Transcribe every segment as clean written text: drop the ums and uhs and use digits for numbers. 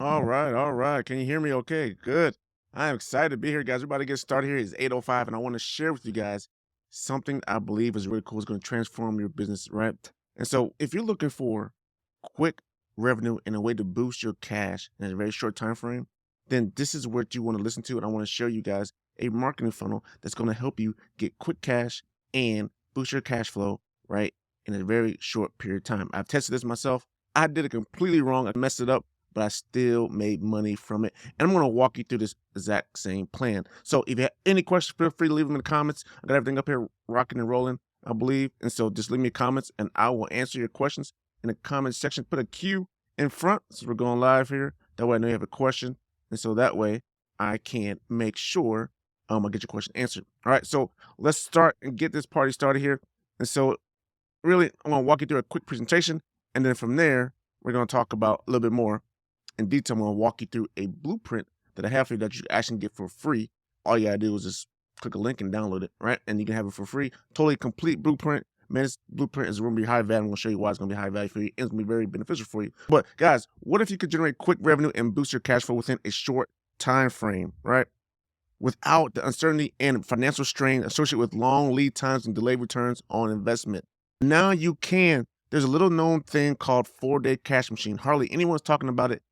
All right, all right. Can you hear me okay? Good. I am excited to be here, guys. We're about to get started here. It's 8:05, and I want to share with you guys something I believe is really cool. It's going to transform your business, right? And so if you're looking for quick revenue and a way to boost your cash in a very short time frame, then this is what you want to listen to. And I want to show you guys a marketing funnel that's going to help you get quick cash and boost your cash flow, right? In a very short period of time. I've tested this myself. I did it completely wrong. I messed it up, but I still made money from it. And I'm going to walk you through this exact same plan. So if you have any questions, feel free to leave them in the comments. I got everything up here rocking and rolling, I believe. And so just leave me comments and I will answer your questions in the comment section. Put a Q in front so we're going live here. That way I know you have a question. And so that way I can make sure I get your question answered. All right, so let's start and get this party started here. And so really, I'm going to walk you through a quick presentation. And then from there, we're going to talk about a little bit more in detail. I'm going to walk you through a blueprint that I have for you that you actually get for free. All you got to do is just click a link and download it, right? And you can have it for free. Totally complete blueprint. Man, this blueprint is going to be high value. I'm going to show you why it's going to be high value for you. And it's going to be very beneficial for you. But guys, what if you could generate quick revenue and boost your cash flow within a short time frame, right? Without the uncertainty and financial strain associated with long lead times and delayed returns on investment. Now you can. There's a little known thing called 4-day cash machine. Hardly anyone's talking about it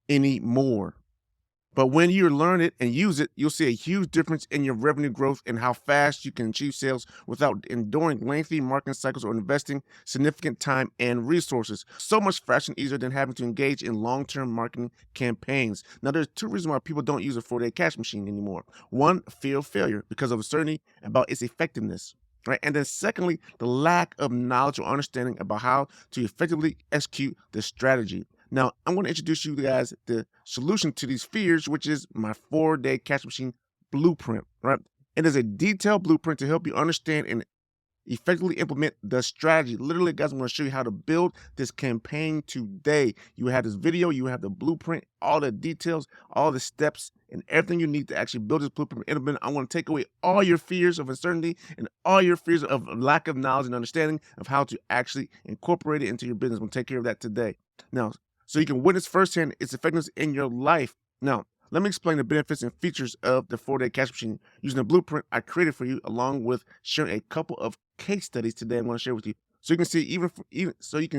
anymore. But when you learn it and use it, you'll see a huge difference in your revenue growth and how fast you can achieve sales without enduring lengthy marketing cycles or investing significant time and resources. So much faster and easier than having to engage in long-term marketing campaigns. Now, there's two reasons why people don't use a 4-day cash machine anymore. One, fear of failure because of uncertainty about its effectiveness. Right. And then secondly, the lack of knowledge or understanding about how to effectively execute the strategy. Now, I'm going to introduce you guys the solution to these fears, which is my 4-day cash machine blueprint, right? It is a detailed blueprint to help you understand and effectively implement the strategy. Literally, guys, I'm going to show you how to build this campaign today. You have this video, you have the blueprint, all the details, all the steps, and everything you need to actually build this blueprint. I want to take away all your fears of uncertainty and all your fears of lack of knowledge and understanding of how to actually incorporate it into your business. I'm going to take care of that today. Now, so you can witness firsthand its effectiveness in your life. Now, let me explain the benefits and features of the 4-day cash machine using the blueprint I created for you, along with sharing a couple of case studies today I'm going to share with you. So you can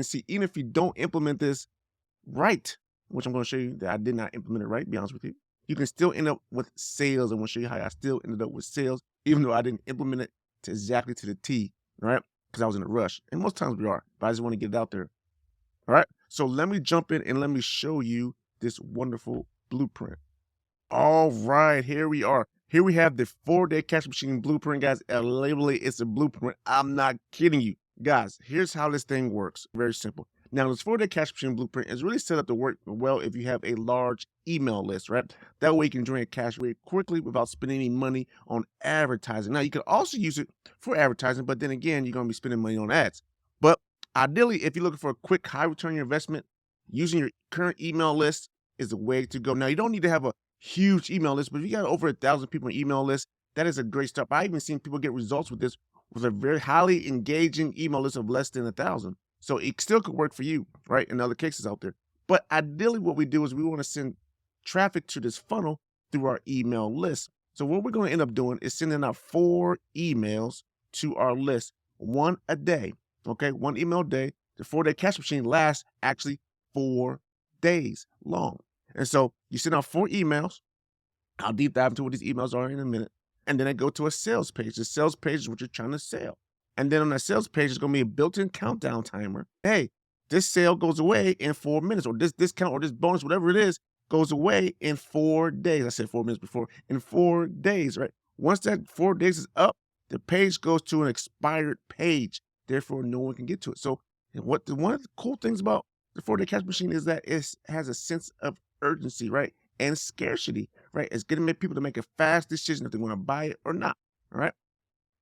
see even if you don't implement this right, which I'm going to show you that I did not implement it right, be honest with you, you can still end up with sales. I'm going to show you how I still ended up with sales, even though I didn't implement it exactly to the T, right? Because I was in a rush. And most times we are, but I just want to get it out there. All right. So let me jump in and let me show you this wonderful blueprint. All right, here we are. Here we have the 4-day cash machine blueprint, guys. Literally, it's a blueprint. I'm not kidding you. Guys, here's how this thing works. Very simple. Now, this 4-day cash machine blueprint is really set up to work well if you have a large email list, right? That way you can generate cash very quickly without spending any money on advertising. Now, you can also use it for advertising, but then again, you're going to be spending money on ads. But ideally, if you're looking for a quick, high return on your investment, using your current email list is the way to go. Now, you don't need to have a huge email list, but if you got over 1,000 people on email list, that is a great start. I even seen people get results with this with a very highly engaging email list of less than 1,000. So it still could work for you, right? In other cases out there. But ideally, what we do is we want to send traffic to this funnel through our email list. So what we're going to end up doing is sending out 4 emails to our list, one a day. Okay, 1 email a day. The 4-day cash machine lasts actually 4 days long. And so you send out 4 emails. I'll deep dive into what these emails are in a minute. And then I go to a sales page. The sales page is what you're trying to sell. And then on that sales page, is going to be a built-in countdown timer. Hey, this sale goes away in 4 minutes, or this discount or this bonus, whatever it is, goes away in 4 days. I said 4 minutes before. In 4 days, right? Once that 4 days is up, the page goes to an expired page. Therefore, no one can get to it. So one of the cool things about the 4-day cash machine is that it has a sense of urgency, right? And scarcity, right? It's going to make people to make a fast decision if they want to buy it or not, all right?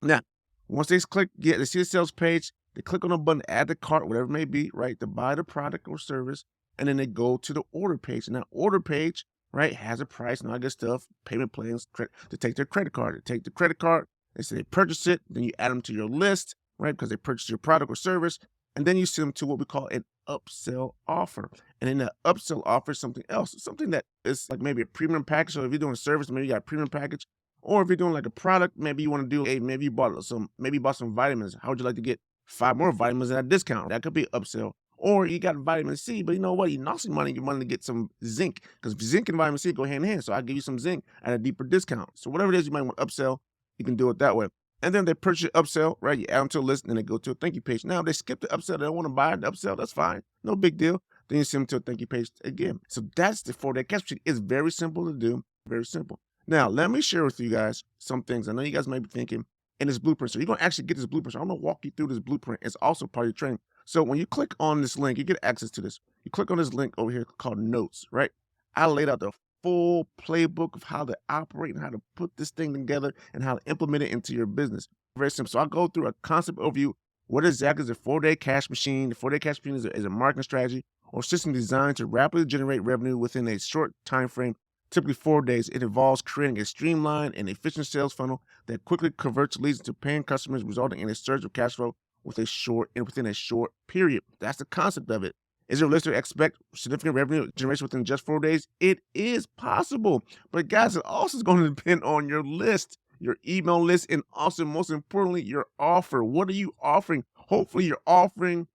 Now, once they they see the sales page, they click on a button, add to cart, whatever it may be, right? To buy the product or service, and then they go to the order page. And that order page, right, has a price and all that good stuff, payment plans, to take their credit card. They take the credit card, they say they purchase it, then you add them to your list, right? Because they purchased your product or service, and then you send them to what we call an upsell offer. And then the upsell offers something else, something that is like maybe a premium package. So if you're doing a service, maybe you got a premium package. Or if you're doing like a product, maybe you want to do a maybe you bought some vitamins. How would you like to get 5 more vitamins at a discount? That could be upsell. Or you got vitamin C, but you know what? You lost some money. You wanted to get some zinc because zinc and vitamin C go hand in hand. So I'll give you some zinc at a deeper discount. So whatever it is you might want to upsell, you can do it that way. And then they purchase your upsell, right? You add them to a list and then they go to a thank you page. Now, if they skip the upsell, they don't want to buy the upsell, that's fine. No big deal. Then you send them to a thank you page again. So that's the 4-day cash machine. It's very simple to do, very simple. Now, let me share with you guys some things. I know you guys might be thinking in this blueprint. So you're going to actually get this blueprint. So I'm going to walk you through this blueprint. It's also part of your training. So when you click on this link, you get access to this. You click on this link over here called notes, right? I laid out the full playbook of how to operate and how to put this thing together and how to implement it into your business. Very simple. So I'll go through a concept overview. What exactly is a 4-day cash machine? The 4-day cash machine is a marketing strategy or system designed to rapidly generate revenue within a short time frame, typically 4 days. It involves creating a streamlined and efficient sales funnel that quickly converts leads into paying customers, resulting in a surge of cash flow within a short period. That's the concept of it. Is it realistic to expect significant revenue generation within just 4 days? It is possible, but guys, it also is going to depend on your list, your email list, and also most importantly, your offer. What are you offering? Hopefully, you're offering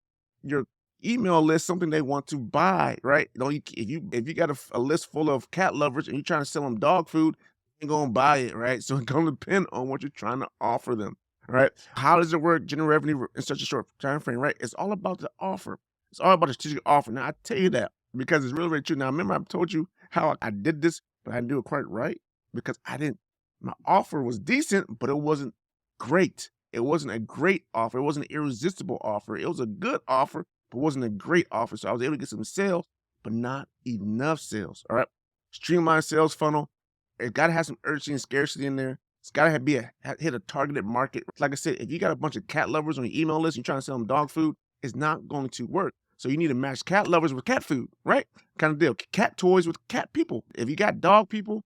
your email list something they want to buy, right? If you got a list full of cat lovers and you're trying to sell them dog food, they're gonna buy it, right? So it's gonna depend on what you're trying to offer them, right? How does it work? Generate revenue in such a short time frame, right? It's all about the offer. It's all about the strategic offer. Now I tell you that because it's really, really true. Now remember, I told you how I did this, but I didn't do it quite right because I didn't. My offer was decent, but it wasn't great. It wasn't a great offer. It wasn't an irresistible offer. It was a good offer, but wasn't a great offer. So I was able to get some sales, but not enough sales. All right. Streamlined sales funnel. It got to have some urgency and scarcity in there. It's got to hit a targeted market. Like I said, if you got a bunch of cat lovers on your email list, and you're trying to sell them dog food, it's not going to work. So you need to match cat lovers with cat food, right? Kind of deal. Cat toys with cat people. If you got dog people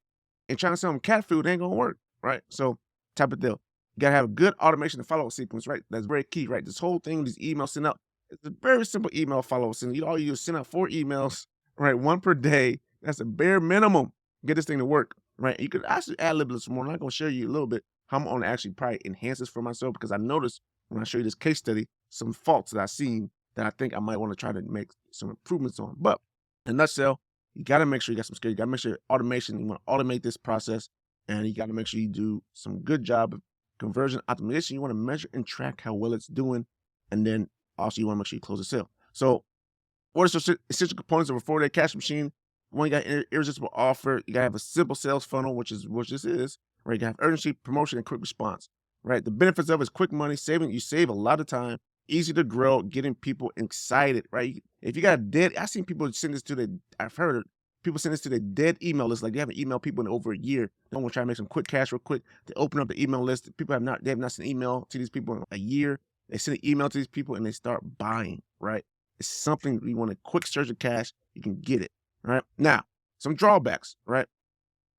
and trying to sell them cat food, it ain't going to work, right? So type of deal. You got to have a good automation and follow-up sequence, right? That's very key, right? This whole thing, these emails sent out, it's a very simple email follow-up. All you do is send out 4 emails, right? 1 per day. That's a bare minimum. Get this thing to work, right? You could actually add a little bit more. I'm not going to share you a little bit how I'm going to actually probably enhance this for myself because I noticed when I show you this case study, some faults that I've seen that I think I might want to try to make some improvements on. But in a nutshell, you got to make sure you got some skill. You got to make sure automation, you want to automate this process, and you got to make sure you do some good job of conversion optimization. You want to measure and track how well it's doing, and then also you want to make sure you close the sale. So what are some essential components of a 4-day cash machine? One, you got irresistible offer. You got to have a simple sales funnel, which this is, right? You got to have urgency, promotion, and quick response, right? The benefits of it is quick money, you save a lot of time, easy to grow, getting people excited, right? If you got a dead, I've seen people send this to I've heard it, people send this to their dead email list, like they haven't emailed people in over a year. They want to try to make some quick cash real quick. They open up the email list. They have not sent email to these people in a year. They send an email to these people and they start buying, right? It's something you want a quick surge of cash, you can get it, right? Now, some drawbacks, right?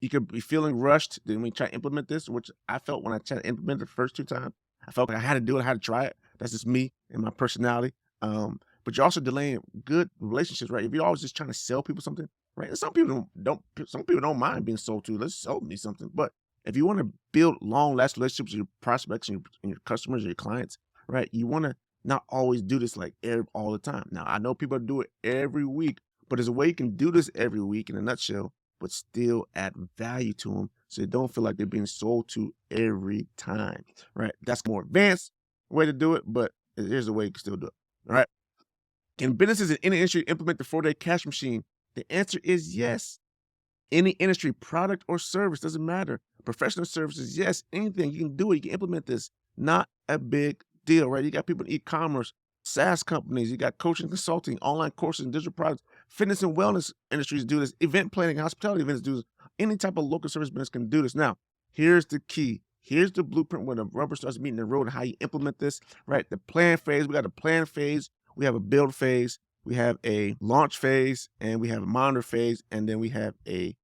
You could be feeling rushed when we try to implement this, which I felt when I tried to implement it the first 2 times. I felt like I had to do it, I had to try it. That's just me and my personality. But you're also delaying good relationships, right? If you're always just trying to sell people something, right? And some people don't mind being sold to. Let's sell me something. But if you want to build long-lasting relationships with your prospects and your customers or your clients, right? You want to not always do this like all the time. Now, I know people do it every week, but there's a way you can do this every week in a nutshell, but still add value to them so they don't feel like they're being sold to every time, right? That's a more advanced way to do it, but here's a way you can still do it, all right? Can businesses in any industry implement the 4-day cash machine? The answer is yes. Any industry, product or service, doesn't matter. Professional services, yes, anything, you can do it, you can implement this. Not a big deal, right? You got people in e-commerce, SaaS companies, you got coaching, consulting, online courses, and digital products. Fitness and wellness industries do this. Event planning, hospitality events do this. Any type of local service business can do this. Now, here's the key. Here's the blueprint when the rubber starts meeting the road and how you implement this, right? The plan phase, we got a plan phase, we have a build phase, we have a launch phase, and we have a monitor phase, and then we have a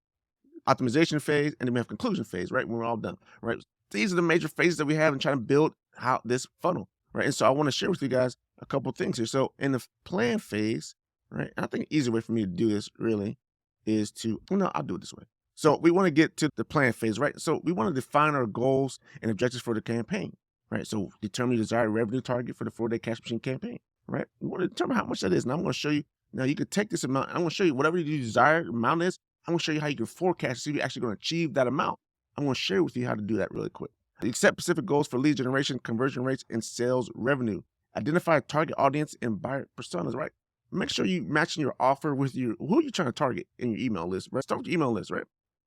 optimization phase, and then we have conclusion phase, right? When we're all done, right? These are the major phases that we have in trying to build out this funnel, right? And so I want to share with you guys a couple things here. So in the plan phase, right? And I think an easy way for me to do this really is to, well, no, I'll do it this way. So we want to get to the plan phase, right? So we want to define our goals and objectives for the campaign, right? So determine your desired revenue target for the 4-day cash machine campaign, right? We want to determine how much that is. And I'm going to show you, now you could take this amount, I'm going to show you whatever your desired amount is. I'm going to show you how you can forecast to see if you're actually going to achieve that amount. I'm going to share with you how to do that really quick. Set specific goals for lead generation, conversion rates, and sales revenue. Identify a target audience and buyer personas, right? Make sure you matching your offer with who you're trying to target in your email list, right? Start with your email list, right?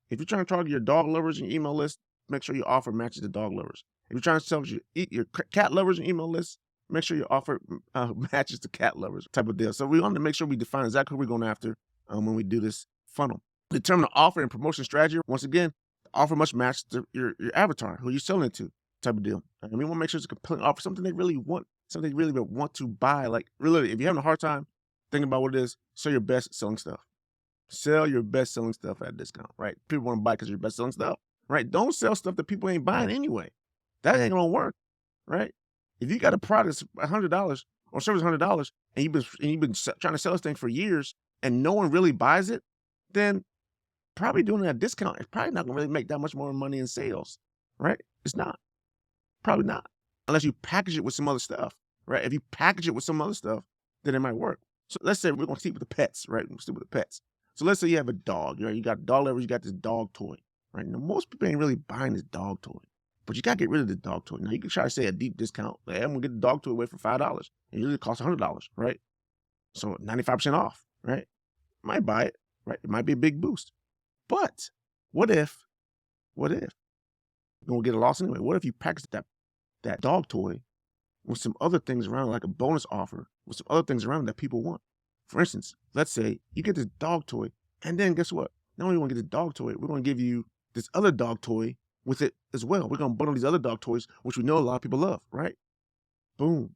If you're trying to target your dog lovers in your email list, make sure your offer matches the dog lovers. If you're trying to sell your cat lovers in your email list, make sure your offer matches the cat lovers type of deal. So we want to make sure we define exactly who we're going after when we do this funnel. Determine the offer and promotion strategy. Once again, the offer must match your avatar, who you're selling it to, type of deal. And we want to make sure it's a compelling offer, something they really want, something they really want to buy. Like really, if you're having a hard time thinking about what it is, sell your best selling stuff. Sell your best selling stuff at a discount, right? People want to buy because you're best selling stuff, right? Don't sell stuff that people ain't buying anyway. That ain't gonna work, right? If you got a product that's $100 or service $100 and you've been trying to sell this thing for years and no one really buys it, then probably doing that discount is probably not gonna really make that much more money in sales, right? It's not, probably not, unless you package it with some other stuff, right? If you package it with some other stuff, then it might work. So let's say we're gonna stick with the pets, right? We'll stick with the pets. So let's say you have a dog, right? You got dog lovers, you got this dog toy, right? Now, most people ain't really buying this dog toy, but you got to get rid of the dog toy. Now, you can try to say a deep discount. Like, I'm going to get the dog toy away for $5. It usually costs $100, right? So 95% off, right? Might buy it, right? It might be a big boost. But what if you're going to get a loss anyway? What if you package that dog toy with some other things around, like a bonus offer, with some other things around that people want? For instance, let's say you get this dog toy, and then guess what? Not only want to get the dog toy, we're going to give you this other dog toy with it as well. We're going to bundle these other dog toys, which we know a lot of people love, right? Boom.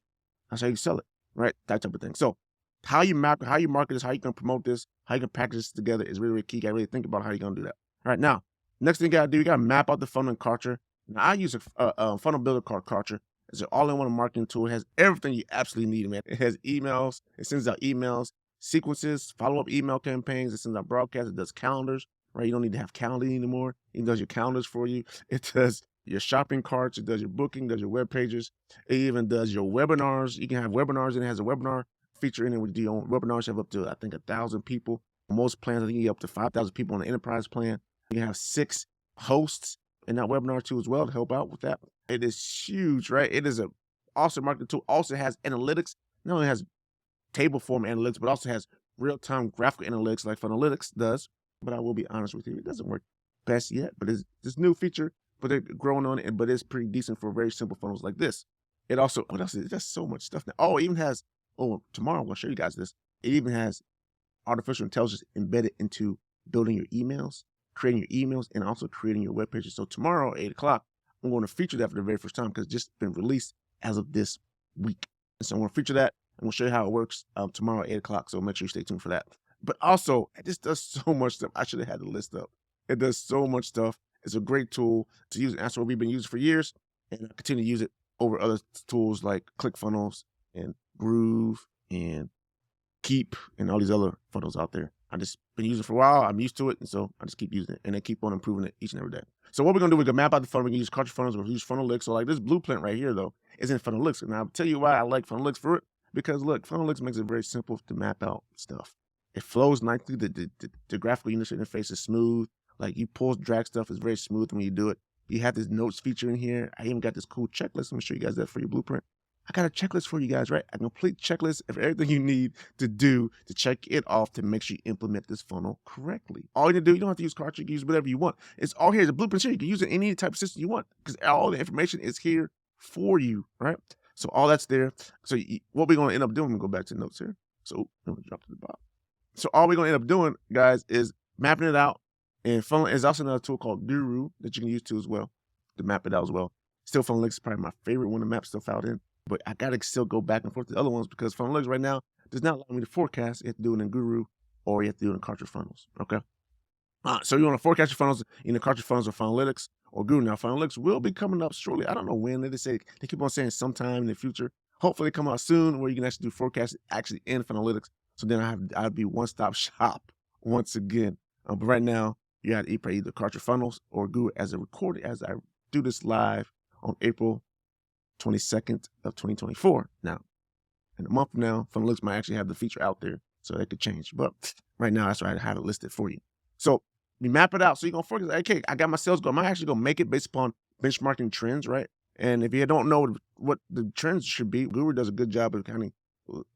That's how you sell it, right? That type of thing. So how you market this, how you can promote this, how you can package this together is really, really key. You got to really think about how you're going to do that. All right, now, next thing you got to do, you got to map out the funnel in Kartra. Now, I use a funnel builder called Kartra. It's an all-in-one marketing tool. It has everything you absolutely need, man. It has emails. It sends out emails, sequences, follow-up email campaigns. It sends out broadcasts. It does calendars, right? You don't need to have calendaring anymore. It does your calendars for you. It does your shopping carts. It does your booking, does your web pages. It even does your webinars. You can have webinars, and it has a webinar feature in it. With your own webinars, you have up to, I think, 1,000 people. Most plans, I think you get up to 5,000 people on the enterprise plan. You can have 6 hosts in that webinar too as well to help out with that. It is huge, right? It is an awesome marketing tool. Also has analytics. Not only has table form analytics, but also has real-time graphical analytics like Finalizing does. But I will be honest with you, it doesn't work best yet. But it's this new feature, but they're growing on it. But it's pretty decent for very simple funnels like this. It also, what else? It does so much stuff now. Oh, it even has, tomorrow I'm going to show you guys this. It even has artificial intelligence embedded into building your emails, creating your emails, and also creating your web pages. So tomorrow at 8 o'clock, I'm going to feature that for the very first time because it's just been released as of this week. And so I'm going to feature that. I'm going to show you how it works tomorrow at 8 o'clock. So make sure you stay tuned for that. But also, it just does so much stuff. I should have had the list up. It does so much stuff. It's a great tool to use. That's what we've been using for years. And I continue to use it over other tools like ClickFunnels and Groove and Keep and all these other funnels out there. I just been using it for a while. I'm used to it. And so I just keep using it. And I keep on improving it each and every day. So what we're going to do, we're going to map out the funnel. We can use Kartra funnels. We'll use Finalizing. So like this blueprint right here, though, is in Finalizing. And I'll tell you why I like Finalizing for it. Because look, Finalizing makes it very simple to map out stuff. It flows nicely. The graphical user interface is smooth. Like you pull, drag stuff is very smooth when you do it. You have this notes feature in here. I even got this cool checklist. I'm going to show you guys that for your blueprint. I got a checklist for you guys, right? A complete checklist of everything you need to do to check it off to make sure you implement this funnel correctly. All you need to do, you don't have to use Kartra, you can use whatever you want. It's all here. The blueprint here. You can use it in any type of system you want because all the information is here for you, right? So all that's there. So what we're going to end up doing, we'll go back to the notes here. So I'm going to drop to the bottom. So all we're going to end up doing, guys, is mapping it out. And funnel is also another tool called Guru that you can use too as well to map it out as well. Still, Finalizing is probably my favorite one to map stuff out in. But I got to still go back and forth to the other ones because Finalizing right now does not allow me to forecast. You have to do it in Guru or you have to do it in Kartra funnels. Okay. So you want to forecast your funnels in the Kartra funnels or Finalizing or Guru. Now, Finalizing will be coming up shortly. I don't know when. They keep on saying sometime in the future. Hopefully, come out soon where you can actually do forecast actually in Finalizing. So then I'd be one-stop shop once again. But right now, you got to either Kartra Funnels or Google as a recording as I do this live on April 22nd of 2024. Now, in a month from now, Funnels might actually have the feature out there, so that could change. But right now, that's why I have it listed for you. So you map it out. So you're going to focus, okay, I got my sales goal. Am I actually going to make it based upon benchmarking trends, right? And if you don't know what the trends should be, Guru does a good job of kind of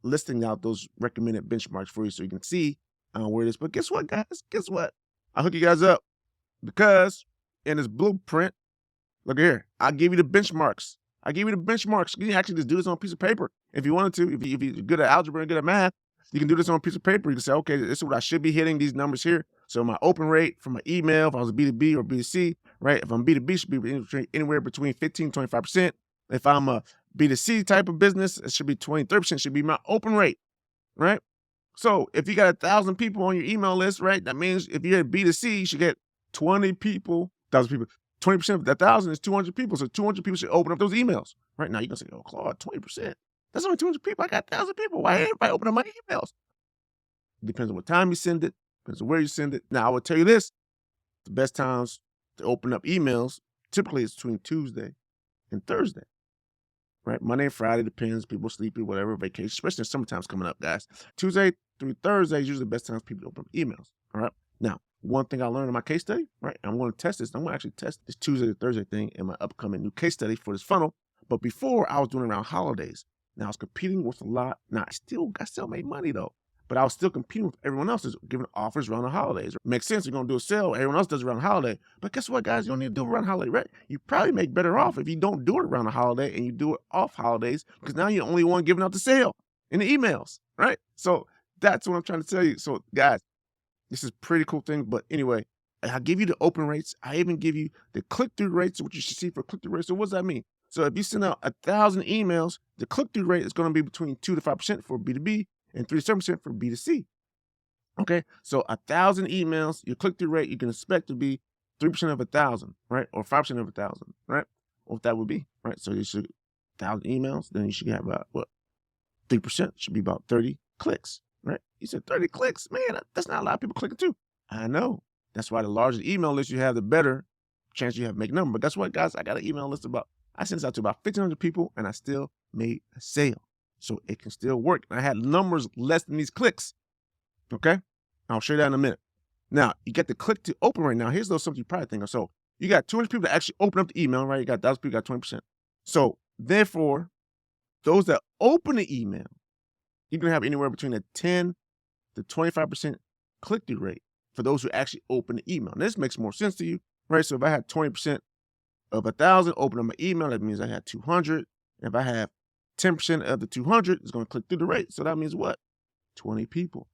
listing out those recommended benchmarks for you so you can see where it is. But guess what, guys? Guess what? I'll hook you guys up because in this blueprint, look here, I'll give you the benchmarks. I give you the benchmarks. You can actually just do this on a piece of paper if you wanted to. If you're good at algebra and good at math, you can do this on a piece of paper. You can say, okay, this is what I should be hitting, these numbers here. So my open rate for my email, if I was a B2B or B2C, right? If I'm B2B, it should be anywhere between 15 to 25%. If I'm a B2C type of business, it should be 20, 30% should be my open rate, right? So if you got 1,000 people on your email list, right? That means if you're at B2C, you should get 20 people, 1,000 people. 20% of that 1,000 is 200 people. So 200 people should open up those emails. Right now, you're going to say, oh, Claude, 20%. That's only 200 people. I got 1,000 people. Why ain't everybody open up my emails? It depends on what time you send it. Depends on where you send it. Now, I will tell you this. The best times to open up emails typically is between Tuesday and Thursday. Right? Monday and Friday depends. People sleepy, whatever, vacation, especially in summertime's coming up, guys. Tuesday through Thursday is usually the best times people open up emails. All right? Now, one thing I learned in my case study, right? I'm going to test this. I'm going to actually test this Tuesday to Thursday thing in my upcoming new case study for this funnel. But before, I was doing it around holidays. Now, I was competing with a lot. Now, I still made money, though. But I was still competing with everyone else who's giving offers around the holidays. It makes sense. You're going to do a sale. Everyone else does it around the holiday. But guess what, guys? You don't need to do it around the holiday, right? You probably make better off if you don't do it around the holiday and you do it off holidays because now you're the only one giving out the sale in the emails, right? So that's what I'm trying to tell you. So, guys, this is a pretty cool thing. But anyway, I give you the open rates. I even give you the click-through rates, what you should see for click-through rates. So what does that mean? So if you send out 1,000 emails, the click-through rate is going to be between 2 to 5% for B2B and 3 to 7% for B2C. Okay, so 1,000 emails, your click-through rate you can expect to be 3% of 1,000, right? Or 5% of 1,000, right? What that would be, right? So you should 1,000 emails, then you should have about what? 3% should be about 30 clicks, right? You said 30 clicks, man, that's not a lot of people clicking too. I know. That's why the larger the email list you have, the better chance you have to make a number. But guess what, guys? I got an email list I sent this out to about 1,500 people and I still made a sale. So it can still work. And I had numbers less than these clicks. Okay? I'll show you that in a minute. Now, you get the click to open right now. Here's something you probably think of. So you got 200 people that actually open up the email, right? You got 1,000 people, got 20%. So therefore, those that open the email, you're going to have anywhere between a 10 to 25% click-through rate for those who actually open the email. And this makes more sense to you, right? So if I had 20% of 1,000 open up my email, that means I had 200. And if I have 10% of the 200, it's going to click through the rate. So that means what? 20 people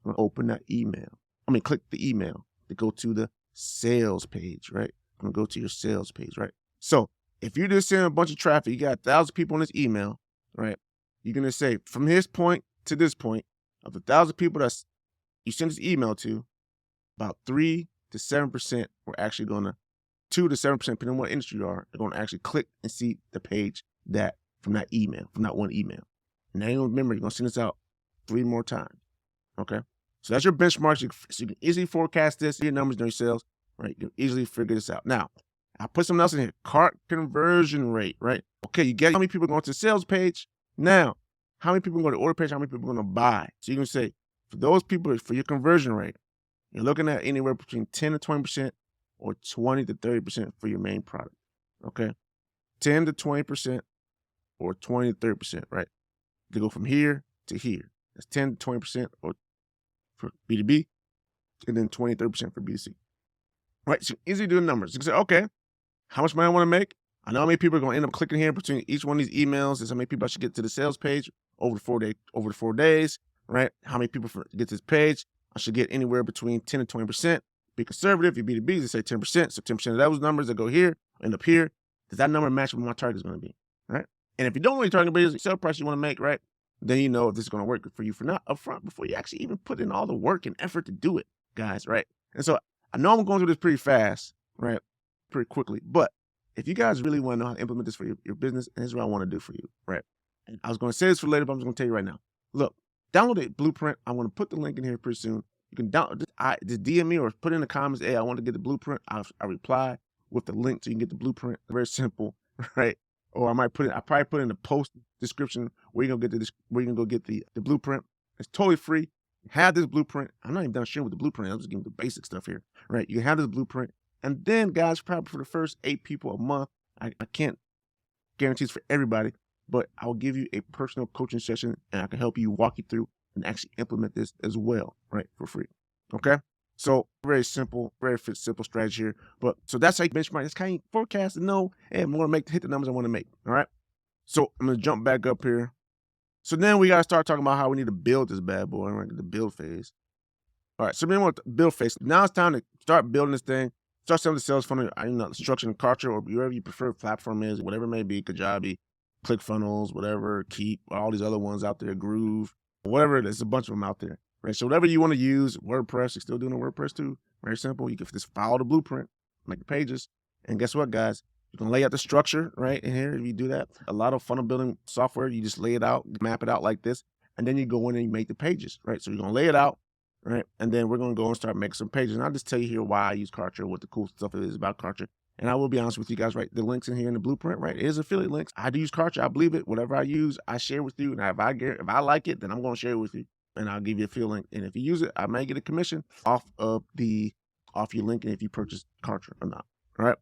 going to open that email. Click the email to go to the sales page, right? I'm going to go to your sales page, right? So if you're just sending a bunch of traffic, you got 1,000 people on this email, right? You're going to say from this point to this point, of the 1,000 people that you send this email to, about 3 to 7% are actually going to, 2 to 7%, depending on what industry you are going to actually click and see the page from that email, from that one email. And then remember, you're going to send this out 3 more times. Okay? So that's your benchmark. So you can easily forecast this, your numbers, know your sales, right? You can easily figure this out. Now, I'll put something else in here. Cart conversion rate, right? Okay, you get how many people are going to the sales page. Now, how many people are going to the order page? How many people are going to buy? So you can say, for those people, for your conversion rate, you're looking at anywhere between 10 to 20% or 20 to 30% for your main product. Okay? 10 to 20% or 20 to 30%, right? To go from here to here. That's 10 to 20% or for B2B, and then 20, 30% for B2C. Right? So easy to do the numbers. You can say, okay, how much money I want to make? I know how many people are going to end up clicking here between each one of these emails. Is how many people I should get to the sales page over the 4 days, right? How many people get to this page? I should get anywhere between 10 and 20%. Be conservative. If you're B2B, they say 10%. So 10% of those numbers that go here end up here. Does that number match what my target is going to be, right? And if you don't know your target is the sale price you want to make, right? Then you know if this is going to work for you for not upfront before you actually even put in all the work and effort to do it, guys, right? And so I know I'm going through this pretty fast, right? Pretty quickly. But if you guys really want to know how to implement this for your business, and this is what I want to do for you, right? And I was going to say this for later, but I'm just going to tell you right now. Look, Download a blueprint. I'm going to put the link in here pretty soon. You can download just DM me or put in the comments, hey, I want to get the blueprint. I reply with the link so you can get the blueprint. Very simple, right? Or I probably put in the post description where you're gonna get the blueprint. It's totally free. Have this blueprint. I'm not even done sharing with the blueprint. I'm just giving the basic stuff here, right? You can have this blueprint. And then, guys, probably for the first 8 people a month, I can't guarantee it's for everybody, but I'll give you a personal coaching session and I can help you walk you through and actually implement this as well, right? For free. Okay? So very simple, very simple strategy here. But so that's how you benchmark. That's kind of forecast and know, hey, I'm going to hit the numbers I want to make. All right. So I'm going to jump back up here. So then we got to start talking about how we need to build this bad boy. Right? The build phase. All right. So then we're the build phase. Now it's time to start building this thing. Start selling the sales funnel, structure in Kartra or wherever your preferred platform is, whatever it may be, Kajabi, ClickFunnels, whatever, Keep, all these other ones out there, Groove, whatever it is, a bunch of them out there. Right. So whatever you want to use, WordPress, you're still doing a WordPress too. Very simple. You can just follow the blueprint, make the pages. And guess what, guys? You can lay out the structure right in here. If you do that, a lot of funnel building software, you just lay it out, map it out like this, and then you go in and you make the pages, right? So you're going to lay it out, right? And then we're going to go and start making some pages. And I'll just tell you here why I use Kartra, what the cool stuff is about Kartra. And I will be honest with you guys, right? The links in here in the blueprint, right? It is affiliate links. I do use Kartra. I believe it. Whatever I use, I share with you. And if I like it, then I'm going to share it with you. And I'll give you a affiliate link. And if you use it, I may get a commission off your link and if you purchase Kartra or not. All right.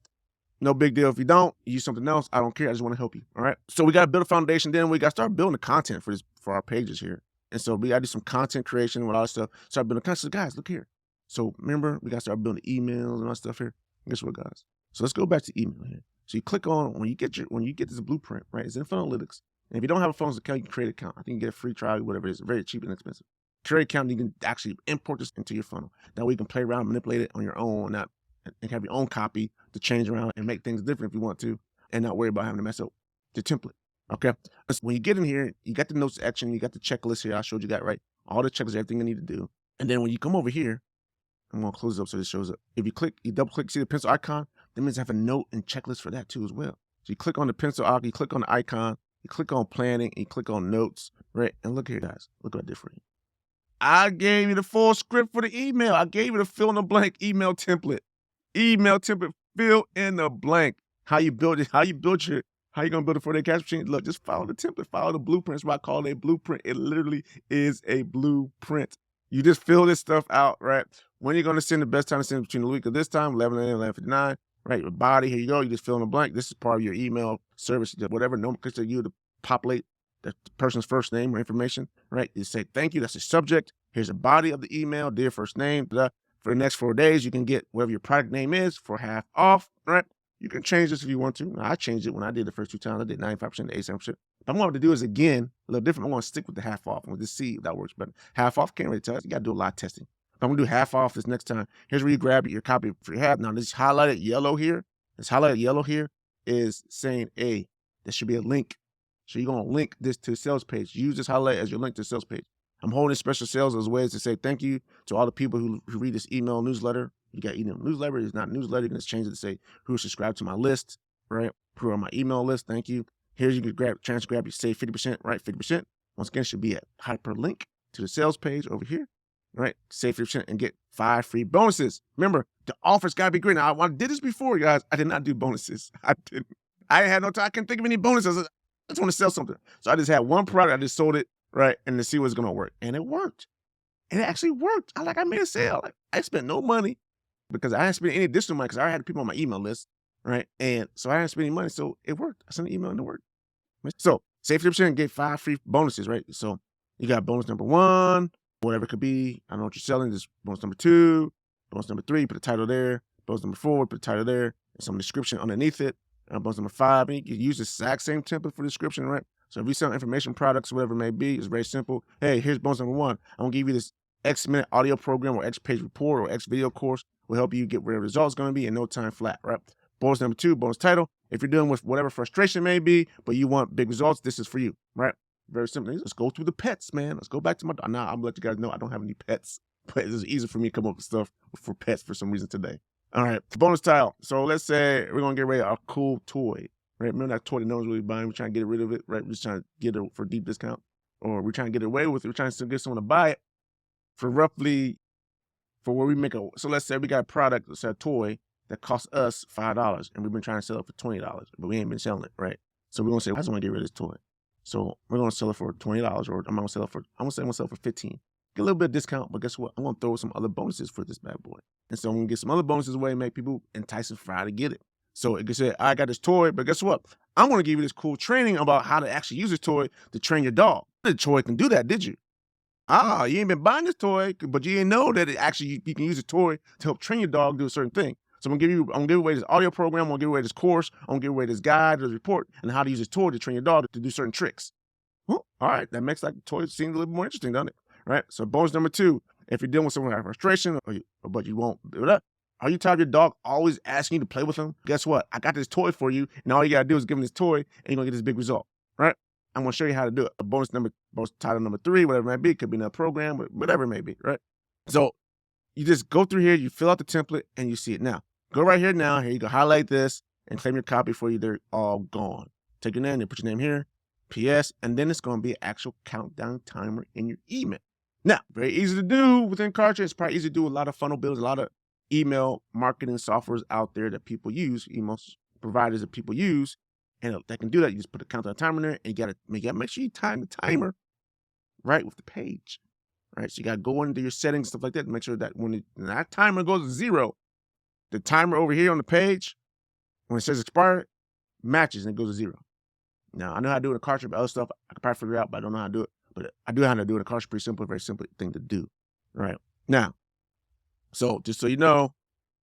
No big deal. If you don't, you use something else. I don't care. I just want to help you. All right. So we got to build a foundation. Then we got to start building the content for our pages here. And so we got to do some content creation with all that stuff. Start building content. So guys, look here. So remember, we got to start building emails and all that stuff here. Guess what, guys? So let's go back to email here. So you click on when you get this blueprint, right? It's in Funnelytics. And if you don't have a Funnels account, you can create an account. I think you get a free trial, whatever it is. Very cheap and inexpensive. Create an account, and you can actually import this into your funnel. That way you can play around, manipulate it on your own, and have your own copy to change around and make things different if you want to, and not worry about having to mess up the template. Okay. So when you get in here, you got the notes section, you got the checklist here. I showed you that, right? All the checklists, everything you need to do. And then when you come over here, I'm going to close it up so this shows up. If you double click, see the pencil icon, that means I have a note and checklist for that too as well. So you click on the pencil icon, you click on the icon, you click on planning, and you click on notes, right? And look here, guys. Look what I did for you. I gave you the full script for the email. I gave you the fill in the blank email template. Email template, fill in the blank. How you build it, how you going to build it for the cash machine? Look, just follow the template, follow the blueprint. That's why I call it a blueprint. It literally is a blueprint. You just fill this stuff out, right? When you're going to send, the best time to send between the week of this time, 11 a.m., 11:59, right? Your body, here you go. You just fill in the blank. This is part of your email service, whatever nomenclature you to populate the person's first name or information, right? You say, thank you. That's the subject. Here's the body of the email. Dear first name. Blah. For the next 4 days, you can get whatever your product name is for half off, right? You can change this if you want to. Now, I changed it when I did the first 2 times. I did 95% to 87%. But I'm going to do is again, a little different. I'm going to stick with the half off. I'm going to just see if that works better. Half off, can't really tell. You got to do a lot of testing. But I'm going to do half off this next time. Here's where you grab your copy for your half. Now, this highlighted yellow here. This highlighted yellow here is saying, hey, there should be a link. So you're going to link this to the sales page. Use this highlight as your link to the sales page. I'm holding special sales as ways to say thank you to all the people who read this email newsletter. You got email newsletter. It's not newsletter. You can just change it to say who subscribed to my list, right? Who are on my email list. Thank you. Here's you can grab you save 50%, right? 50%. Once again, should be a hyperlink to the sales page over here, right? Save 50% and get 5 free bonuses. Remember, the offer's got to be great. Now, I did this before, guys. I did not do bonuses. I didn't. I had no time. I couldn't think of any bonuses. I just want to sell something. So I just had one product. I just sold it. Right, and to see what's gonna work, and it worked. It actually worked. I made a sale. I spent no money because I didn't spend any additional money because I already had people on my email list, right? And so I didn't spend any money, so it worked. I sent an email and it worked. So save 50% and get 5 free bonuses, right? So you got bonus number 1, whatever it could be. I don't know what you're selling. Just bonus number 2, bonus number 3. Put the title there. Bonus number 4. Put the title there. And some description underneath it. Bonus number 5. And you can use the exact same template for description, right? So if you sell information products, whatever it may be, it's very simple. Hey, here's bonus number 1. I'm going to give you this X minute audio program or X page report or X video course. Will help you get whatever the result's going to be in no time flat, right? Bonus number 2, bonus title. If you're dealing with whatever frustration may be, but you want big results, this is for you, right? Very simple. Let's go through the pets, man. Let's go back to I'm going to let you guys know I don't have any pets, but it's easy for me to come up with stuff for pets for some reason today. All right, bonus title. So let's say we're going to get rid of our cool toy. Right, remember that toy that no one's really buying? We're trying to get rid of it, right? We're just trying to get it for deep discount. or we're trying to get away with it. We're trying to get someone to buy it for roughly for where we make a. So let's say we got a product, let's say a toy that costs us $5, and we've been trying to sell it for $20, but we ain't been selling it, right? So we're gonna say, I just want to get rid of this toy. So we're gonna sell it for $20, or I'm gonna sell it for 15. Get a little bit of discount, but guess what? I'm gonna throw some other bonuses for this bad boy. And so I'm gonna get some other bonuses away and make people entice and fry to get it. So it can say, I got this toy, but guess what? I'm gonna give you this cool training about how to actually use this toy to train your dog. The toy can do that, did you? You ain't been buying this toy, but you didn't know that it actually you can use a toy to help train your dog do a certain thing. So I'm gonna give away this audio program, I'm gonna give away this course, I'm gonna give away this guide, this report, and how to use this toy to train your dog to do certain tricks. Well, all right, that makes like the toy seem a little more interesting, doesn't it? Right? So bonus number 2, if you're dealing with someone with frustration, but you won't do that. Are you tired of your dog always asking you to play with him? Guess what? I got this toy for you, and all you gotta do is give him this toy, and you're gonna get this big result, right? I'm gonna show you how to do it. Bonus title number 3, whatever it may be, it could be another program, whatever it may be, right? So you just go through here, you fill out the template, and you see it. Now, go right here now. Here you go, highlight this, and claim your copy for you. They're all gone. Take your name, and put your name here, PS, and then it's gonna be an actual countdown timer in your email. Now, very easy to do within Kartra. It's probably easy to do a lot of funnel builds, a lot of email marketing softwares out there that people use, email providers that people use, and they can do that. You just put a countdown timer in there, and you gotta make sure you time the timer right with the page, right? So you gotta go into your settings, stuff like that, to make sure that when that timer goes to 0, the timer over here on the page, when it says expired, matches and it goes to 0. Now, I know how to do it in Kartra, but other stuff I could probably figure out, but I don't know how to do it. But I do know how to do it in Kartra. Pretty simple, very simple thing to do, right? Now, so just so you know,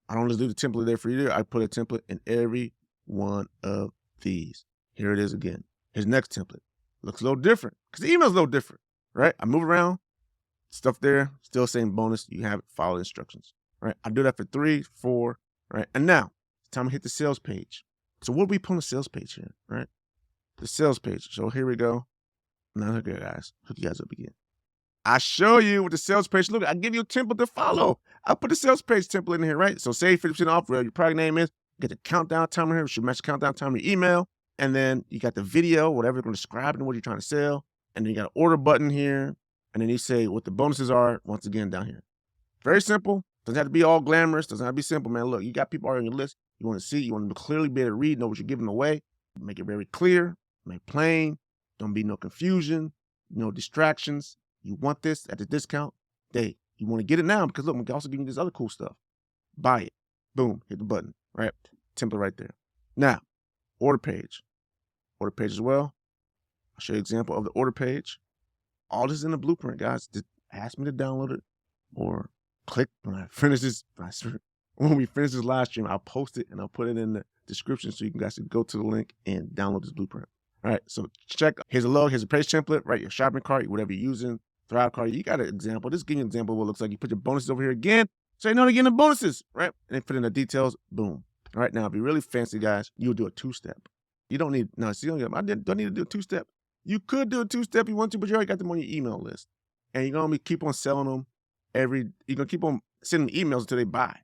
I don't just do the template there for you. I put a template in every one of these. Here it is again. Here's the next template. Looks a little different because the email's a little different, right? I move around, stuff there, still same bonus. You have it, follow the instructions, right? I do that for 3, 4, right? And now it's time to hit the sales page. So what do we put on the sales page here, right? The sales page. So here we go. Now look at guys. Hook you guys up again. I show you what the sales page look. I give you a template to follow. I put the sales page template in here, right? So say 50% off where your product name is. Get the countdown timer here. We should match the countdown timer in your email. And then you got the video, whatever you're going to describe and what you're trying to sell. And then you got an order button here. And then you say what the bonuses are once again down here. Very simple. Doesn't have to be all glamorous. Doesn't have to be simple, man. Look, you got people already on your list. You want to see. You want to clearly be able to read, know what you're giving away. Make it very clear. Make it plain. Don't be no confusion. No distractions. You want this at the discount. You want to get it now because look, we can also give you this other cool stuff. Buy it. Boom. Hit the button. Right? Template right there. Now, order page. Order page as well. I'll show you an example of the order page. All this is in the blueprint, guys. Just ask me to download it or click when I finish this. When we finish this live stream, I'll post it and I'll put it in the description so you can guys go to the link and download this blueprint. All right, so check. Here's a logo. Here's a page template, right? Your shopping cart, whatever you're using, Thrive cart. You got an example. Just give you an example of what it looks like. You put your bonuses over here again. So you know they're getting the bonuses, right? And then put in the details. Boom. All right, now, if you're really fancy, guys, you'll do a 2-step. You don't need, no, see, don't need to do a 2-step. You could do a 2-step if you want to, but you already got them on your email list. And you're going to keep on selling them you're going to keep on sending them emails until they buy,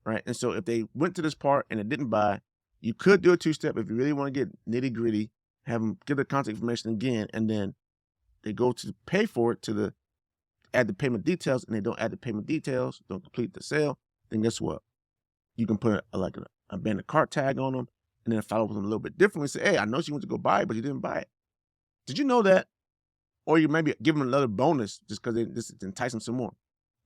right? And so if they went to this part and it didn't buy, you could do a 2-step if you really want to get nitty gritty, have them give the contact information again, and then they go to pay for it add the payment details, and they don't add the payment details, don't complete the sale, then guess what? You can put like an abandoned cart tag on them, and then follow up with them a little bit differently. Say, hey, I know you went to go buy it, but you didn't buy it. Did you know that? Or you maybe give them another bonus just because this entice them some more,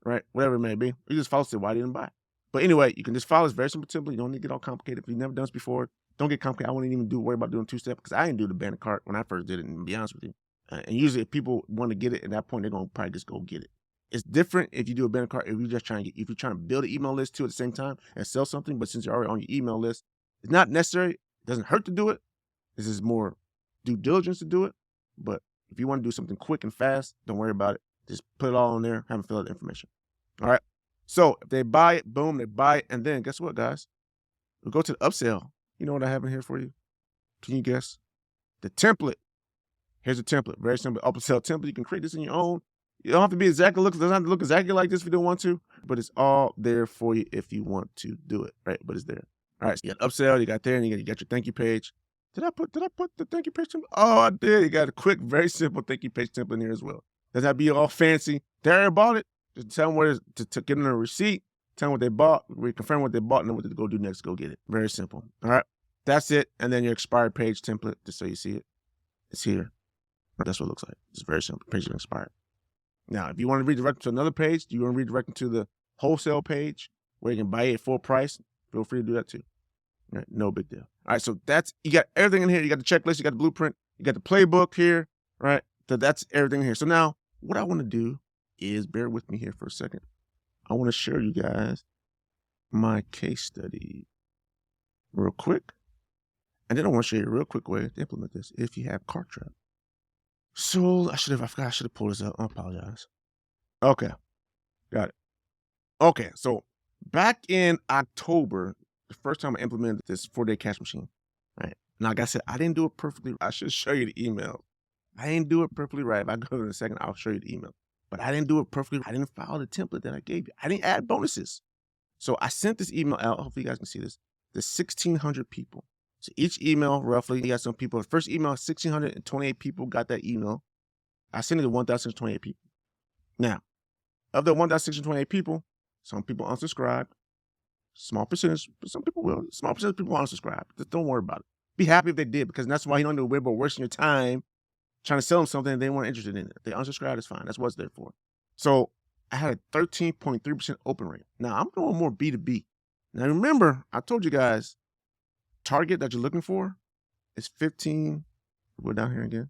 right? Whatever it may be. You just follow say why you didn't buy it. But anyway, you can just follow this very simple template. You don't need to get all complicated. If you've never done this before, don't get complicated. I wouldn't even worry about doing 2-step because I didn't do the abandoned cart when I first did it, and to be honest with you. And usually if people want to get it at that point, they're going to probably just go get it. It's different if you do a abandoned cart, if you're trying to build an email list too at the same time and sell something, but since you're already on your email list, it's not necessary. It doesn't hurt to do it. This is more due diligence to do it. But if you want to do something quick and fast, don't worry about it. Just put it all on there, have them fill out the information. All right. So if they buy it, boom, they buy it. And then guess what, guys? We'll go to the upsell. You know what I have in here for you? Can you guess? The template. Here's a template. Very simple upsell template. You can create this in your own. You don't have to be exactly it doesn't have to look exactly like this if you don't want to, but it's all there for you if you want to do it, right? But it's there. All right, so you got upsell, you got there, and you got your thank you page. Did I put the thank you page template? Oh, I did. You got a quick, very simple thank you page template in here as well. Doesn't have to be all fancy. They already bought it. Just tell them where to get them a receipt, tell them what they bought, reconfirm what they bought, and then what to go do next, go get it. Very simple. All right. That's it. And then your expired page template, just so you see it. It's here. That's what it looks like. It's very simple. Page is expired. Now, if you want to redirect to another page, do you want to redirect to the wholesale page where you can buy it at full price? Feel free to do that too. All right, no big deal. All right, so you got everything in here. You got the checklist, you got the blueprint, you got the playbook here, right? So that's everything in here. So now what I want to do is, bear with me here for a second. I want to share you guys my case study real quick. And then I want to show you a real quick way to implement this if you have Kartra. So I forgot I should have pulled this up. I apologize. Okay, got it. Okay, so back in October, the first time I implemented this 4-day cash machine, right? Now, like I said, I didn't do it perfectly. I should show you the email. I didn't do it perfectly right. If I go in a second, I'll show you the email. But I didn't do it perfectly. I didn't follow the template that I gave you. I didn't add bonuses. So I sent this email out. Hopefully you guys can see this. To 1,600 people. So each email, roughly, you got some people. The first email, 1,628 people got that email. I sent it to 1,628 people. Now, of the 1,628 people, some people unsubscribed. Small percentage, but some people will. Small percentage of people unsubscribe. Just don't worry about it. Be happy if they did, because that's why you don't need to worry about wasting your time trying to sell them something they weren't interested in it. If they unsubscribe, it's fine. That's what it's there for. So I had a 13.3% open rate. Now I'm going more B2B. Now remember, I told you guys, target that you're looking for is 15. Go down here again.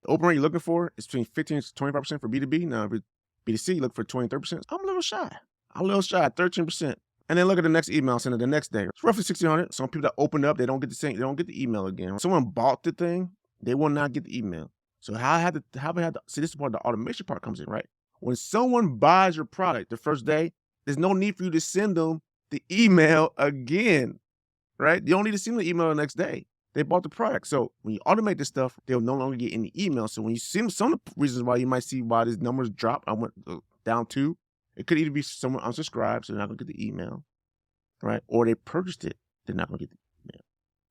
The open rate you're looking for is between 15 to 25% for B2B. Now, if it's B2C, you look for 20 to 30%. I'm a little shy. 13%. And then look at the next email sent the next day. It's roughly 1,600. Some people that opened up, they don't get the email again. When someone bought the thing, they will not get the email. So see, this is where the automation part comes in, right? When someone buys your product the first day, there's no need for you to send them the email again, right? You don't need to send them the email the next day. They bought the product. So when you automate this stuff, they'll no longer get any email. So when you see them, some of the reasons why you might see why these numbers drop, I went down to, it could either be someone unsubscribed, so they're not going to get the email, right? Or they purchased it, they're not going to get the email.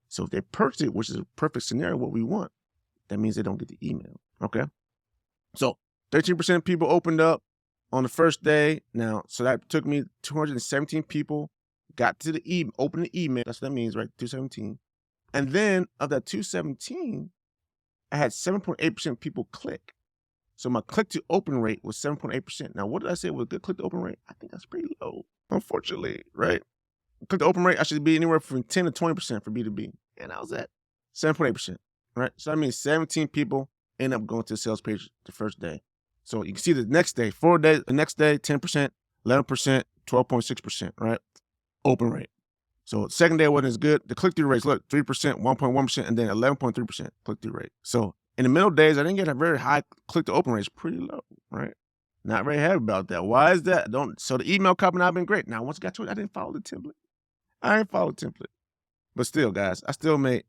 So if they purchased it, which is a perfect scenario, what we want, that means they don't get the email, okay? So 13% of people opened up on the first day. Now, so that took me 217 people got to open the email. That's what that means, right? 217. And then of that 217, I had 7.8% people click. So my click to open rate was 7.8%. Now, what did I say was a good click to open rate? I think that's pretty low, unfortunately, right? Click to open rate, I should be anywhere from 10 to 20% for B2B. And I was at 7.8%, right? So that means 17 people end up going to the sales page the first day. So you can see the next day, 4 days, the next day, 10%, 11%, 12.6%, right? Open rate. So second day wasn't as good. The click-through rates, look, 3%, 1.1%, and then 11.3% click-through rate. So in the middle days, I didn't get a very high click-to-open rate. It's pretty low, right? Not very happy about that. Why is that? So the email copy not been great. Now, once I got to it, I didn't follow the template. But still, guys, I still made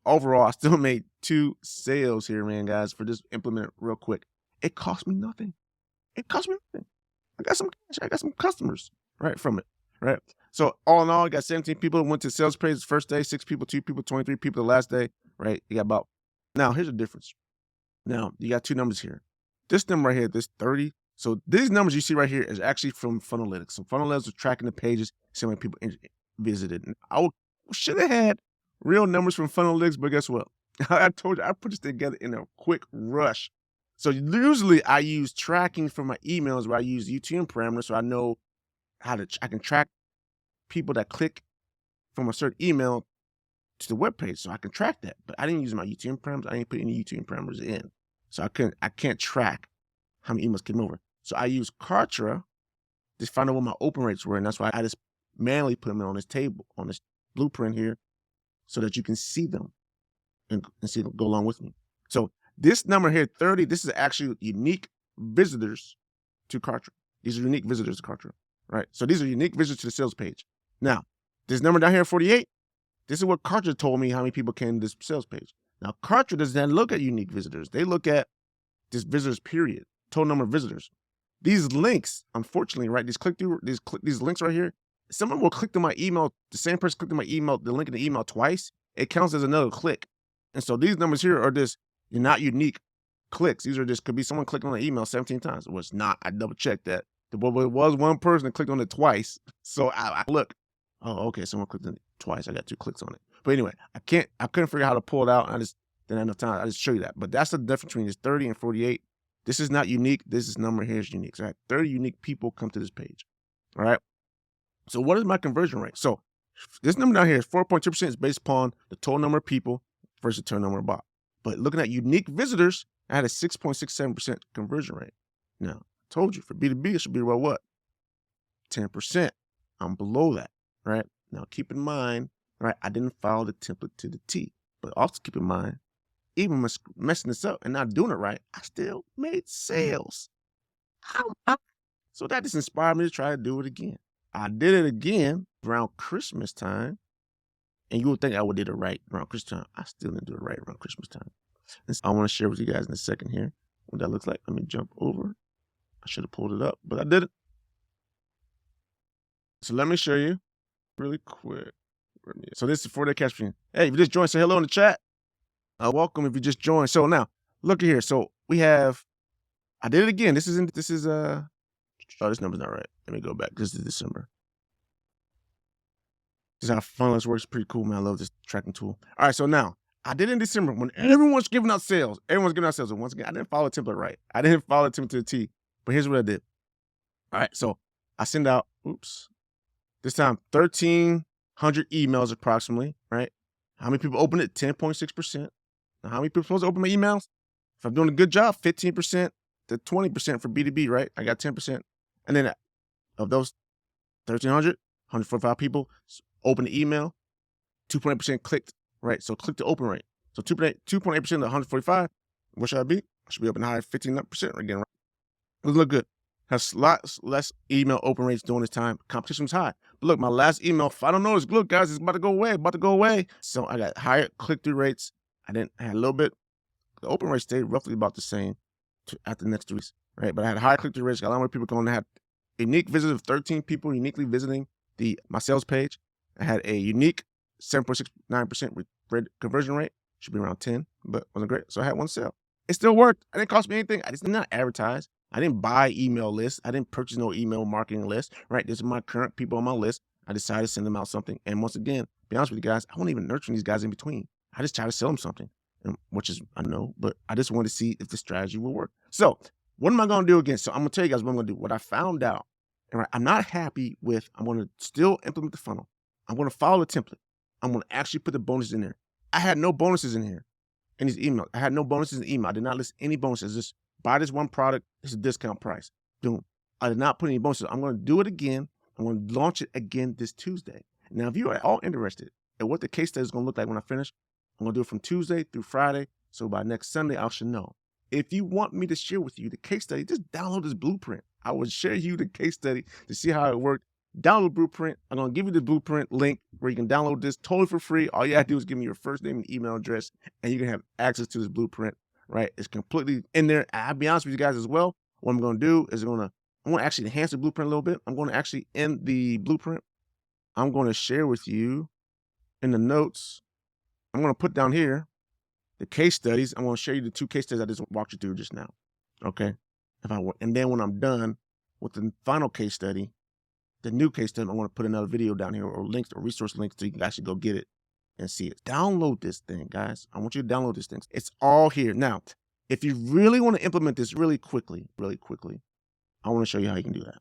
2 sales here, man, guys, for this implement real quick. It cost me nothing. I got some cash. I got some customers, right, from it, right? So all in all, I got 17 people who went to sales page the first day, 6 people, 2 people, 23 people the last day, right? You got about, now here's the difference. Now you got 2 numbers here. This number right here, this 30. So these numbers you see right here is actually from Finalizing. So Finalizing is tracking the pages, seeing how many people visited. And I should have had real numbers from Finalizing, but guess what? I told you, I put this together in a quick rush. So usually I use tracking from my emails where I use UTM parameters, so I know I can track people that click from a certain email to the web page, so I can track that. But I didn't use my UTM parameters. I didn't put any UTM parameters in, so I can't track how many emails came over. So I use Kartra to find out what my open rates were, and that's why I just manually put them on this table, on this blueprint here, so that you can see them and see them go along with me. So this number here, 30, this is actually unique visitors to Kartra. These are unique visitors to Kartra, right? So these are unique visitors to the sales page. Now, this number down here, 48, this is what Kartra told me how many people came to this sales page. Now, Kartra does not look at unique visitors. They look at this visitors period, total number of visitors. These links, unfortunately, right, these links right here, someone will click to my email, the same person clicked on my email, the link in the email twice, it counts as another click. And so these numbers here are just not unique clicks. These are just could be someone clicking on an email 17 times. It was not. I double checked that. But it was one person that clicked on it twice. So I look. Oh, okay. Someone clicked on it twice. I got 2 clicks on it. But anyway, I couldn't figure out how to pull it out. And I just didn't have enough time. I just show you that. But that's the difference between this 30 and 48. This is not unique. This number here is unique. So I had 30 unique people come to this page. All right. So what is my conversion rate? So this number down here is 4.2% is based upon the total number of people versus the total number of bots. But looking at unique visitors, I had a 6.67% conversion rate. Now, I told you for B2B, it should be about what? 10%. I'm below that, right? Now, keep in mind, right, I didn't follow the template to the T. But also keep in mind, even messing this up and not doing it right, I still made sales. So that just inspired me to try to do it again. I did it again around Christmas time. And you would think I would did it right around Christmas time. I still didn't do it right around Christmas time. And so I want to share with you guys in a second here what that looks like. Let me jump over. I should have pulled it up, but I didn't. So let me show you really quick. So this is 4-day cash machine. Hey, if you just joined, say hello in the chat. Welcome if you just joined. So now, look here. So we have, I did it again. This is, oh, this number's not right. Let me go back. This is December. This is how Finalizing works. Pretty cool, man. I love this tracking tool. All right, so now, I did it in December when everyone's giving out sales. Everyone's giving out sales. And once again, I didn't follow the template right. I didn't follow the template to the T. But here's what I did. All right, so I send out, this time 1,300 emails approximately, right? How many people open it? 10.6%. Now, how many people are supposed to open my emails? If I'm doing a good job, 15% to 20% for B2B, right? I got 10%. And then of those 1,300, 145 people open the email, 2.8% clicked, right? So click the open rate. So 2.8% of 145, what should I be? I should be up in high 15% again, right? Doesn't look good. Has lots less email open rates during this time. Competition was high. But look, my last email, if I don't notice, look, guys, it's about to go away, So I got higher click-through rates. I had a little bit. The open rate stayed roughly about the same after the next 2 weeks, right? But I had higher click-through rates. Got a lot more people going. I had unique visitors of 13 people uniquely visiting my sales page. I had a unique 7.69% conversion rate. Should be around 10, but wasn't great. So I had 1 sale. It still worked. It didn't cost me anything. I just did not advertise. I didn't buy email lists. I didn't purchase no email marketing list, right? This is my current people on my list. I decided to send them out something. And once again, be honest with you guys, I wasn't even nurturing these guys in between. I just try to sell them something, which is, I know, but I just wanted to see if the strategy will work. So what am I going to do again? So I'm going to tell you guys what I'm going to do. What I found out, and I'm not happy with, I'm going to still implement the funnel. I'm going to follow the template. I'm going to actually put the bonuses in there. I had no bonuses in here in these emails. I had no bonuses in the email. I did not list any bonuses. Just buy this one product. It's a discount price. Boom. I did not put any bonuses. I'm going to do it again. I'm going to launch it again this Tuesday. Now, if you are all interested in what the case study is going to look like when I finish, I'm going to do it from Tuesday through Friday. So by next Sunday, I should know. If you want me to share with you the case study, just download this blueprint. I will share you the case study to see how it worked. Download the blueprint. I'm going to give you the blueprint link where you can download this totally for free. All you have to do is give me your first name and email address, and you can have access to this blueprint, right? It's completely in there. I'll be honest with you guys as well. What I'm going to do is I'm going to actually enhance the blueprint a little bit. I'm going to actually end the blueprint. I'm going to share with you in the notes. I'm going to put down here the case studies. I'm going to show you the 2 case studies I just walked you through just now. Okay. And then when I'm done with the final case study, the new case study, I want to put another video down here or links or resource links so you can actually go get it and see it. Download this thing, guys. I want you to download this thing. It's all here. Now, if you really want to implement this really quickly, I want to show you how you can do that.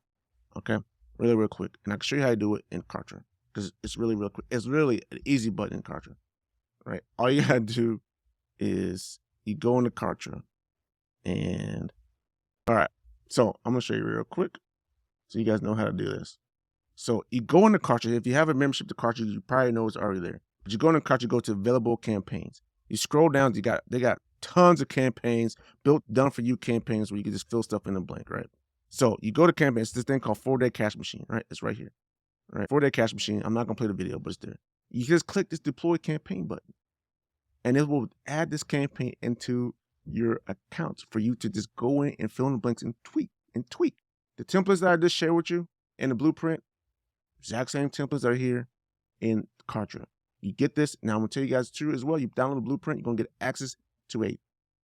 Okay? Really, real quick. And I can show you how to do it in Kartra because it's really real quick. It's really an easy button in Kartra, right? All you got to do is you go into Kartra and, all right. So I'm going to show you real quick so you guys know how to do this. So you go into Kartra. If you have a membership to Kartra, you probably know it's already there. But you go into Kartra, go to available campaigns. You scroll down, they got tons of campaigns, done for you campaigns where you can just fill stuff in the blank, right? So you go to campaigns, this thing called 4-day cash machine, right? It's right here, right? 4-day cash machine. I'm not gonna play the video, but it's there. You just click this deploy campaign button, and it will add this campaign into your account for you to just go in and fill in the blanks and tweak. The templates that I just shared with you in the blueprint, exact same templates are here in Kartra. You get this. Now I'm gonna tell you guys too as well. You download the blueprint, you're gonna get access to a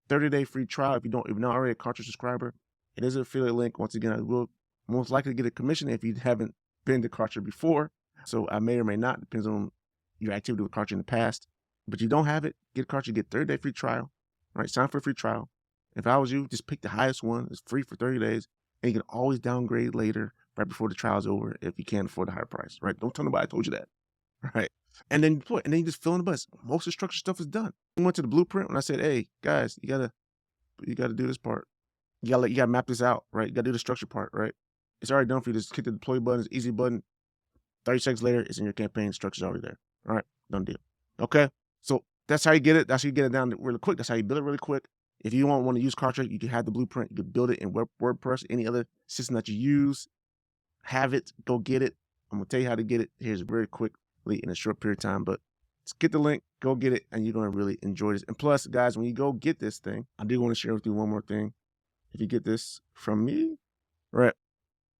30-day free trial. If you're not already a Kartra subscriber, it is an affiliate link. Once again, I will most likely get a commission if you haven't been to Kartra before. So I may or may not, depends on your activity with Kartra in the past. But you don't have it, get Kartra, get 30-day free trial. Right? Sign for a free trial. If I was you, just pick the highest one. It's free for 30 days. And you can always downgrade later, right before the trial's over, if you can't afford the higher price. Right? Don't tell nobody I told you that. Right? And then you just fill in the bus. Most of the structure stuff is done. I went to the blueprint when I said, hey, guys, you gotta do this part. You gotta map this out, right? You gotta do the structure part, right? It's already done for you. Just click the deploy button. It's easy button. 30 seconds later, it's in your campaign. Structure's already there. All right, done deal. Okay, so that's how you get it. That's how you get it down really quick. That's how you build it really quick. If you don't want to use Kartra, you can have the blueprint. You can build it in WordPress, any other system that you use. Have it. Go get it. I'm gonna tell you how to get it. Here's very quickly in a short period of time, but just get the link, go get it, and you're gonna really enjoy this. And plus, guys, when you go get this thing, I do want to share with you one more thing. If you get this from me, right?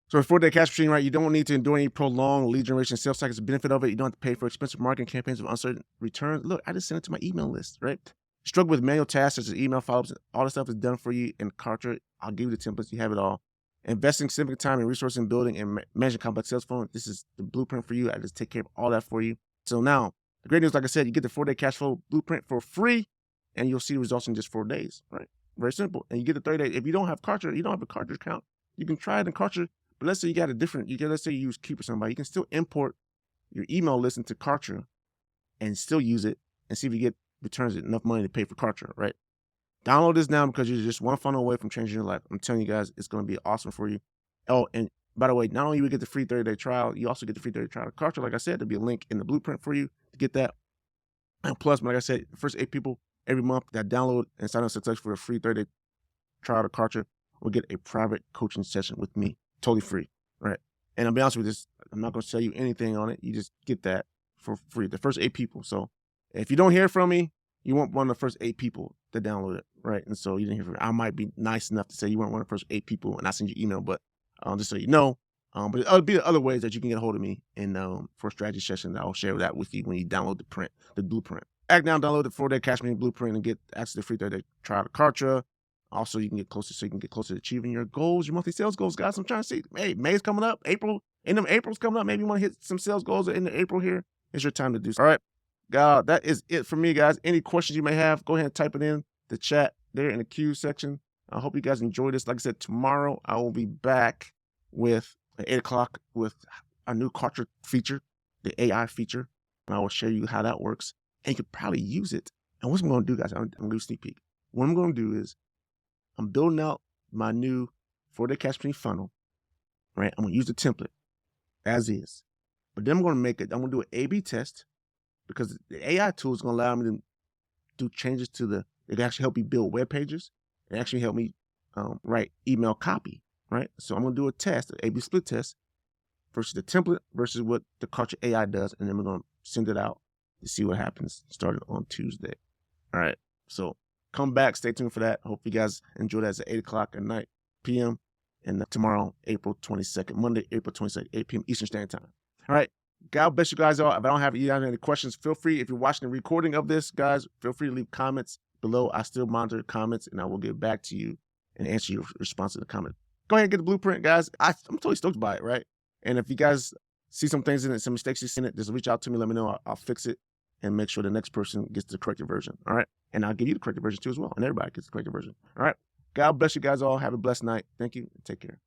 So for 4-day cash machine, right, you don't need to endure any prolonged lead generation sales cycles. The benefit of it, you don't have to pay for expensive marketing campaigns with uncertain returns. Look, I just sent it to my email list, right? Struggle with manual tasks such as email follow-ups, all this stuff is done for you in Kartra. I'll give you the templates, you have it all. Investing significant time and resources in building and managing complex sales funnels. This is the blueprint for you. I just take care of all that for you. So now, the great news, like I said, you get the 4-day cash flow blueprint for free, and you'll see the results in just 4 days, right? Very simple. And you get the 30 days. If you don't have Kartra, you don't have a Kartra account, you can try it in Kartra. But let's say you got a different, let's say you use Keep or somebody, you can still import your email list into Kartra and still use it and see if you get returns enough money to pay for Kartra, right? Download this now because you're just one funnel away from changing your life. I'm telling you guys, it's going to be awesome for you. Oh, and by the way, not only do you get the free 30-day trial, you also get the free 30-day trial of Kartra. Like I said, there'll be a link in the blueprint for you to get that. And plus, like I said, the first 8 people every month that download and sign up success for a free 30-day trial of Kartra will get a private coaching session with me. Totally free, right? And I'll be honest with this, I'm not going to sell you anything on it. You just get that for free, the first 8 people. So if you don't hear from me, you weren't one of the first 8 people to download it, right? And so you didn't hear from me. I might be nice enough to say you weren't one of the first 8 people and I send you email, but just so you know. But it'll be the other ways that you can get a hold of me in for a strategy session. I'll share that with you when you download the blueprint. Act now, download the 4-day cash money blueprint and get access to the free 30-day trial of Kartra. Also, you can get closer, so you can get closer to achieving your goals, your monthly sales goals, guys. I'm trying to see, hey, May's coming up, April, April's coming up. Maybe you want to hit some sales goals in April here. It's your time to do so. All right, God, that is it for me, guys. Any questions you may have, go ahead and type it in the chat there in the Q section. I hope you guys enjoy this. Like I said, tomorrow I will be back with at 8 o'clock with a new Kartra feature, the AI feature, and I will show you how that works. And you could probably use it. And what I'm going to do, guys, I'm going to give you a sneak peek. What I'm going to do is I'm building out my new 4-day cash machine funnel, right? I'm going to use the template as is. But then I'm going to I'm going to do an A/B test because the AI tool is going to allow me to do changes to it actually help me build web pages. It actually help me write email copy, right? So I'm going to do a test, an A/B split test versus the template versus what the Kartra AI does. And then we're going to send it out to see what happens starting on Tuesday. All right. So come back. Stay tuned for that. Hope you guys enjoy that. It's at 8 o'clock at night, p.m. And tomorrow, April 22nd, Monday, April 22nd, 8 p.m. Eastern Standard Time. All right. God bless you guys all. If I don't have any questions, feel free. If you're watching the recording of this, guys, feel free to leave comments below. I still monitor comments, and I will get back to you and answer your response to the comment. Go ahead and get the blueprint, guys. I'm totally stoked by it, right? And if you guys see some things in it, some mistakes you see in it, just reach out to me. Let me know. I'll fix it and make sure the next person gets the corrected version. All right. And I'll give you the corrected version too as well. And everybody gets the corrected version. All right. God bless you guys all. Have a blessed night. Thank you. And take care.